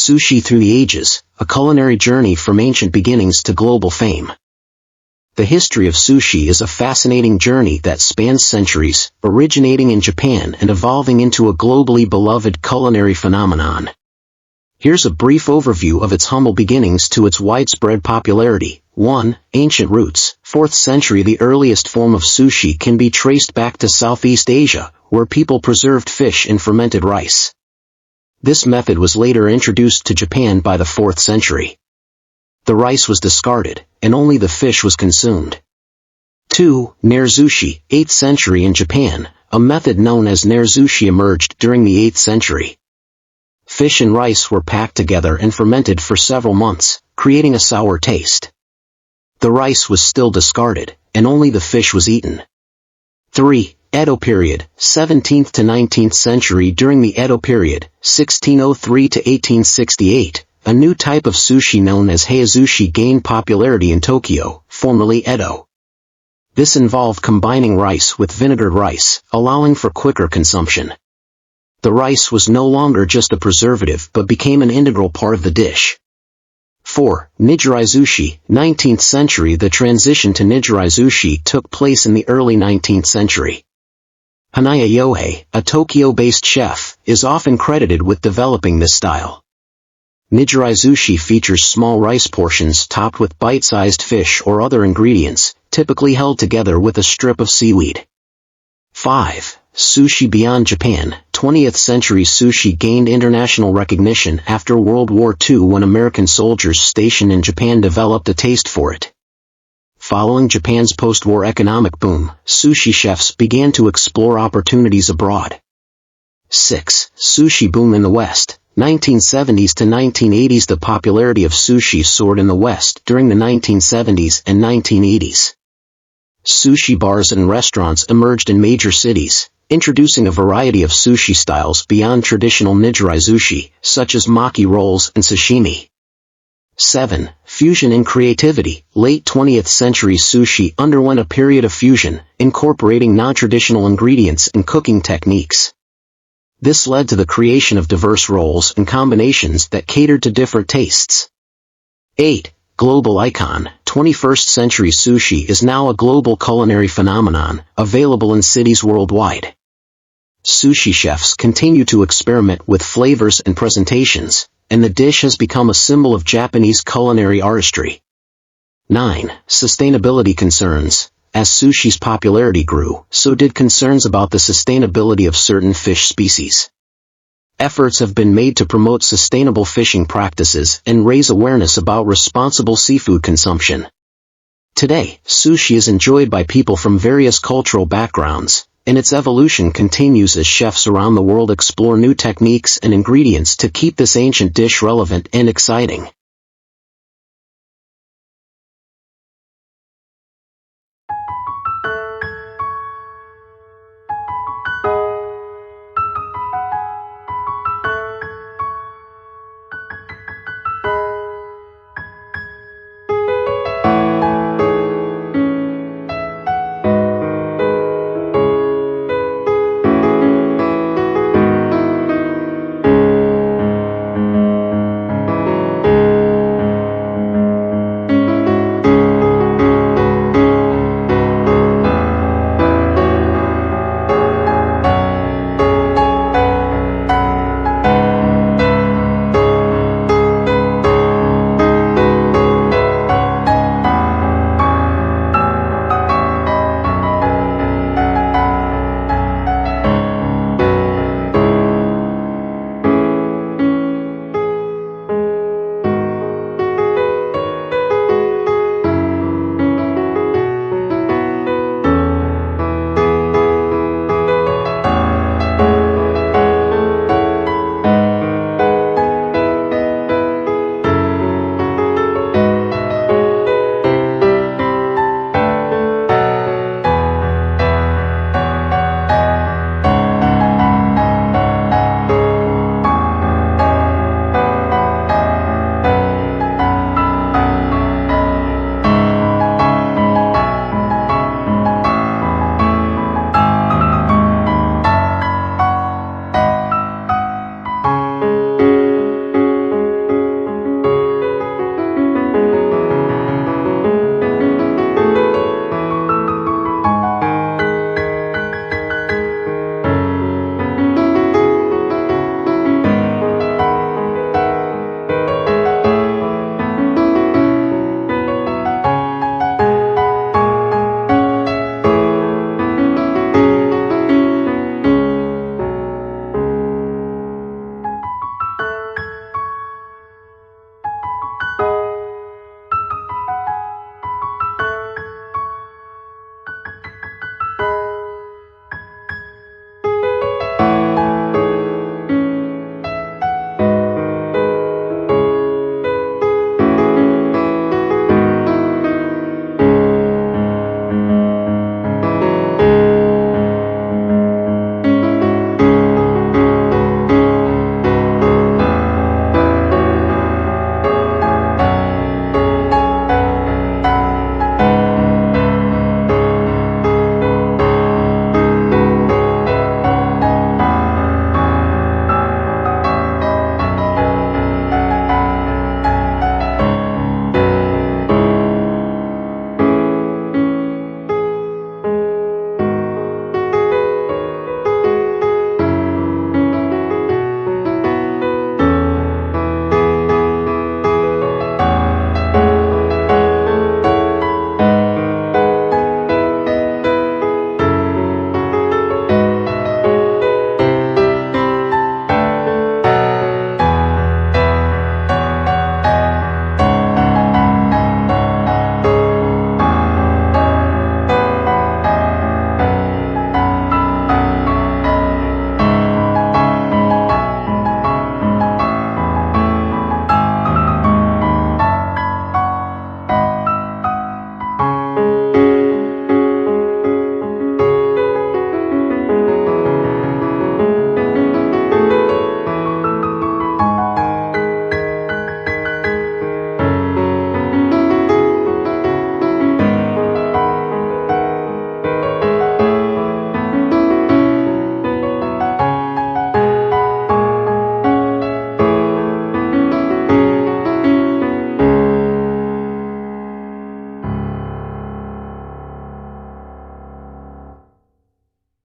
Sushi Through the Ages, a culinary journey from ancient beginnings to global fame. The history of sushi is a fascinating journey that spans centuries, originating in Japan and evolving into a globally beloved culinary phenomenon. Here's a brief overview of its humble beginnings to its widespread popularity. 1. Ancient roots. 4th century. The earliest form of sushi can be traced back to Southeast Asia, where people preserved fish in fermented rice. This method was later introduced to Japan by the 4th century. The rice was discarded, and only the fish was consumed. 2. Nare-zushi. 8th century. In Japan, a method known as nare-zushi emerged during the 8th century. Fish and rice were packed together and fermented for several months, creating a sour taste. The rice was still discarded, and only the fish was eaten. 3. Edo period, 17th to 19th century. During the Edo period, 1603 to 1868, a new type of sushi known as heizushi gained popularity in Tokyo, formerly Edo. This involved combining rice with vinegared rice, allowing for quicker consumption. The rice was no longer just a preservative but became an integral part of the dish. 4. Nigiri-zushi, 19th century. The transition to nigiri-zushi took place in the early 19th century. Hanaya Yohei, a Tokyo-based chef, is often credited with developing this style. Nigiri-zushi features small rice portions topped with bite-sized fish or other ingredients, typically held together with a strip of seaweed. 5. Sushi beyond Japan. 20th century sushi gained international recognition after World War II when American soldiers stationed in Japan developed a taste for it. Following Japan's post-war economic boom, sushi chefs began to explore opportunities abroad. 6. Sushi boom in the West. 1970s to 1980s. The popularity of sushi soared in the West during the 1970s and 1980s. Sushi bars and restaurants emerged in major cities, introducing a variety of sushi styles beyond traditional nigiri-zushi, such as maki rolls and sashimi. 7. Fusion and creativity. Late 20th century sushi underwent a period of fusion, incorporating non-traditional ingredients and cooking techniques. This led to the creation of diverse rolls and combinations that catered to different tastes. 8. Global icon. 21st century sushi is now a global culinary phenomenon, available in cities worldwide. Sushi chefs continue to experiment with flavors and presentations, and the dish has become a symbol of Japanese culinary artistry. 9. Sustainability concerns. As sushi's popularity grew, so did concerns about the sustainability of certain fish species. Efforts have been made to promote sustainable fishing practices and raise awareness about responsible seafood consumption. Today, sushi is enjoyed by people from various cultural backgrounds, and its evolution continues as chefs around the world explore new techniques and ingredients to keep this ancient dish relevant and exciting.